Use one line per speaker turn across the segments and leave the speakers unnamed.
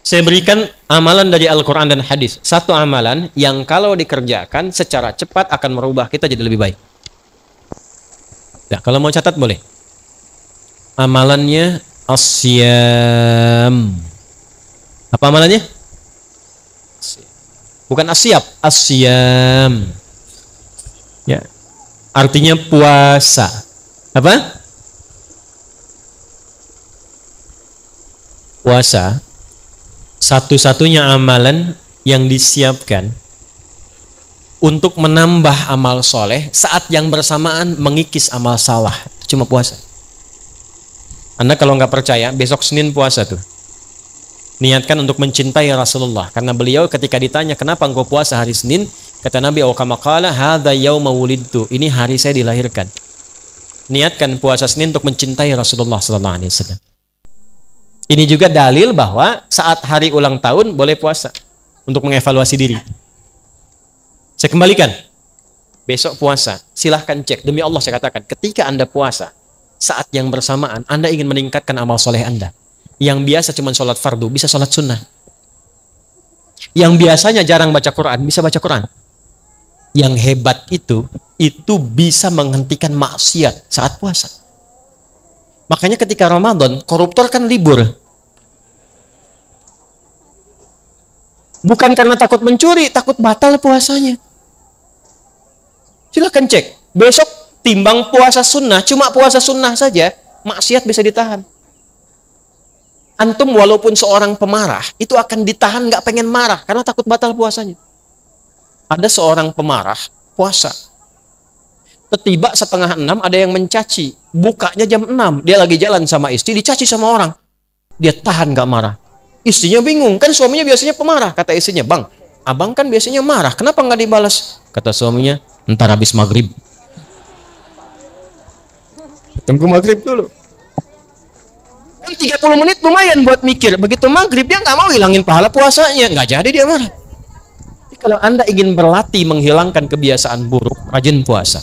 Saya berikan amalan dari Al-Quran dan hadis. Satu amalan yang kalau dikerjakan secara cepat akan merubah kita jadi lebih baik. Nah, kalau mau catat boleh. Amalannya asyam. Apa amalannya? Bukan asyap, asyam. Ya. Artinya puasa. Apa? Puasa. Satu-satunya amalan yang disiapkan untuk menambah amal soleh saat yang bersamaan mengikis amal salah. Cuma puasa. Anda kalau nggak percaya, besok Senin puasa tuh. Niatkan untuk mencintai Rasulullah. Karena beliau ketika ditanya, kenapa engkau puasa hari Senin? Kata Nabi, "Au kama qala hadza yauma wulidtu." Ini hari saya dilahirkan. Niatkan puasa Senin untuk mencintai Rasulullah sallallahu alaihi wasallam. Ini juga dalil bahwa saat hari ulang tahun boleh puasa untuk mengevaluasi diri. Saya kembalikan. Besok puasa, silahkan cek. Demi Allah saya katakan, ketika Anda puasa, saat yang bersamaan Anda ingin meningkatkan amal soleh Anda. Yang biasa cuma sholat fardu, bisa sholat sunnah. Yang biasanya jarang baca Quran, bisa baca Quran. Yang hebat itu bisa menghentikan maksiat saat puasa. Makanya ketika Ramadan, koruptor kan libur. Bukan karena takut mencuri, takut batal puasanya. Silahkan cek. Besok timbang puasa sunnah, cuma puasa sunnah saja, maksiat bisa ditahan. Antum walaupun seorang pemarah, itu akan ditahan nggak pengen marah, karena takut batal puasanya. Ada seorang pemarah, puasa. Tiba 5:30 ada yang mencaci. Bukanya jam 6. Dia lagi jalan sama istri, dicaci sama orang. Dia tahan gak marah. Istrinya bingung. Kan suaminya biasanya pemarah. Kata istrinya, "Bang, abang kan biasanya marah. Kenapa gak dibalas?" Kata suaminya, "Ntar habis maghrib." Tunggu maghrib dulu. Kan 30 menit lumayan buat mikir. Begitu maghrib dia gak mau hilangin pahala puasanya. Gak jadi dia marah. Jadi kalau Anda ingin berlatih menghilangkan kebiasaan buruk, rajin puasa.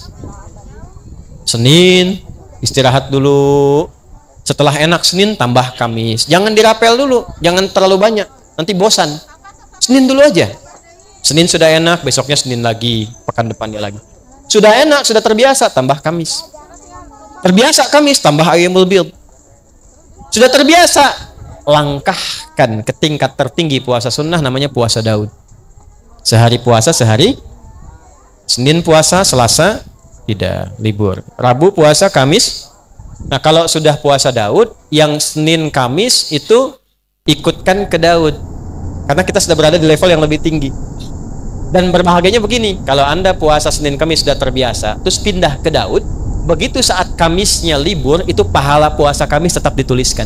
Senin istirahat dulu. Setelah enak Senin tambah Kamis. Jangan dirapel dulu, jangan terlalu banyak, nanti bosan. Senin dulu aja. Senin sudah enak, besoknya Senin lagi, pekan depannya lagi. Sudah enak, sudah terbiasa, tambah Kamis. Terbiasa Kamis, tambah Ayyamul Bid. Sudah terbiasa, langkahkan ke tingkat tertinggi puasa sunnah, namanya puasa Daud. Sehari puasa, sehari Senin puasa, Selasa tidak libur. Rabu puasa, Kamis. Nah, kalau sudah puasa Daud, yang Senin Kamis itu ikutkan ke Daud. Karena kita sudah berada di level yang lebih tinggi. Dan berbahagianya begini, kalau Anda puasa Senin Kamis sudah terbiasa, terus pindah ke Daud, begitu saat Kamisnya libur, itu pahala puasa Kamis tetap dituliskan.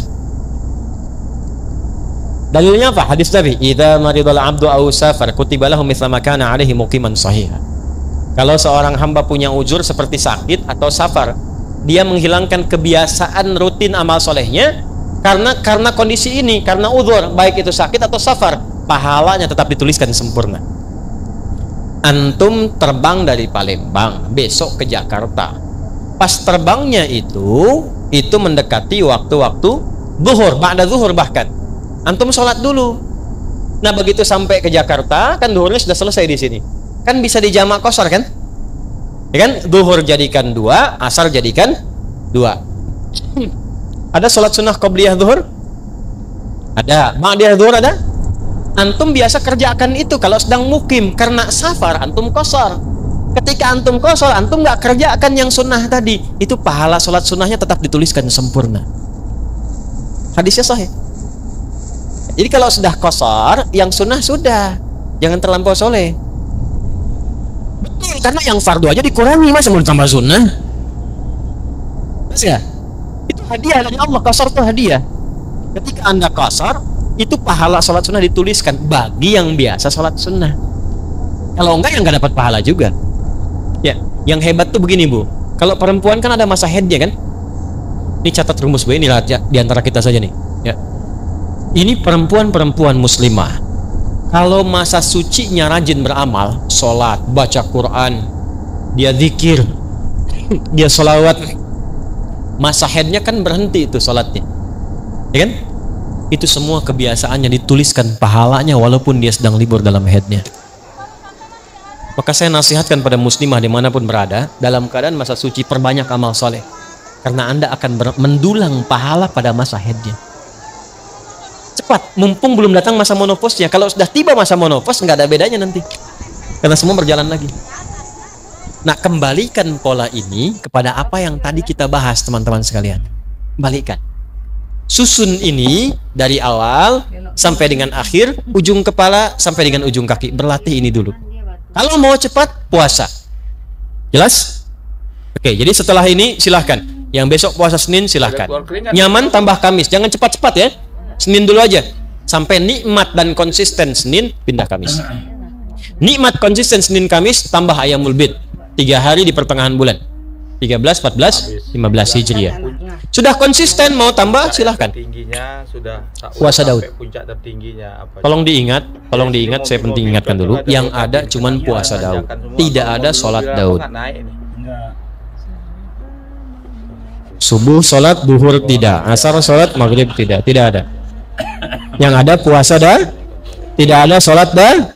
Dalilnya apa? Hadis Nabi, "Idza maridal 'abdu aw safar kutiba lahu mithla ma kana 'alaihi muqiman shahiha." Kalau seorang hamba punya uzur seperti sakit atau safar, dia menghilangkan kebiasaan rutin amal solehnya karena kondisi ini, karena uzur, baik itu sakit atau safar, pahalanya tetap dituliskan sempurna. Antum terbang dari Palembang besok ke Jakarta. Pas terbangnya itu mendekati waktu-waktu zuhur, ba'da zuhur bahkan. Antum sholat dulu. Nah, begitu sampai ke Jakarta, kan zuhurnya sudah selesai di sini. Kan bisa dijamak qashar kan? Ya kan? Zuhur jadikan 2, asar jadikan 2. Ada sholat sunnah qabliyah zuhur? Ada. Ba'diyah zuhur ada? Antum biasa kerjakan itu kalau sedang mukim. Karena safar, antum qashar. Ketika antum qashar, antum nggak kerjakan yang sunnah tadi. Itu pahala sholat sunnahnya tetap dituliskan sempurna. Hadisnya sahih. Jadi kalau sudah qashar, yang sunnah sudah. Jangan terlampau soleh. Betul, karena yang fardu aja dikurangi, masa mau ditambah sunnah? Mas ya? Itu hadiah dari Allah, qashar itu hadiah. Ketika Anda qashar, itu pahala sholat sunnah dituliskan bagi yang biasa sholat sunnah. Kalau enggak, yang nggak dapat pahala juga. Ya, yang hebat tuh begini Bu. Kalau perempuan kan ada masa haidnya kan? Ini catat rumus Bu, inilah di antara kita saja nih. Ya. Ini perempuan-perempuan muslimah. Kalau masa sucinya rajin beramal, sholat, baca Quran, dia zikir, dia sholawat, masa haidnya kan berhenti itu sholatnya, ya kan? Itu semua kebiasaannya dituliskan pahalanya walaupun dia sedang libur dalam haidnya. Maka saya nasihatkan pada muslimah dimanapun berada, dalam keadaan masa suci perbanyak amal soleh, karena Anda akan mendulang pahala pada masa haidnya. Cepat, mumpung belum datang masa monoposnya. Kalau sudah tiba masa monopos, nggak ada bedanya nanti, karena semua berjalan lagi. Nah, kembalikan pola ini kepada apa yang tadi kita bahas, teman-teman sekalian. Kembalikan. Susun ini dari awal sampai dengan akhir, ujung kepala sampai dengan ujung kaki. Berlatih ini dulu. Kalau mau cepat, puasa. Jelas? Oke, jadi setelah ini silahkan. Yang besok puasa Senin silahkan. Nyaman tambah Kamis. Jangan cepat-cepat ya. Senin dulu aja. Sampai nikmat dan konsisten Senin, pindah Kamis. Nikmat konsisten Senin Kamis, tambah Ayyamul Bid. 3 hari di pertengahan bulan. 13, 14, 15 Hijriah. Sudah konsisten mau tambah silahkan. Puasa Daud. Tolong diingat, saya penting ingatkan dulu. Yang ada cuman puasa Daud. Tidak ada sholat Daud. Subuh sholat, duhur tidak. Asar sholat, maghrib tidak. Tidak ada. Yang ada puasa Daud. Tidak ada sholat Daud.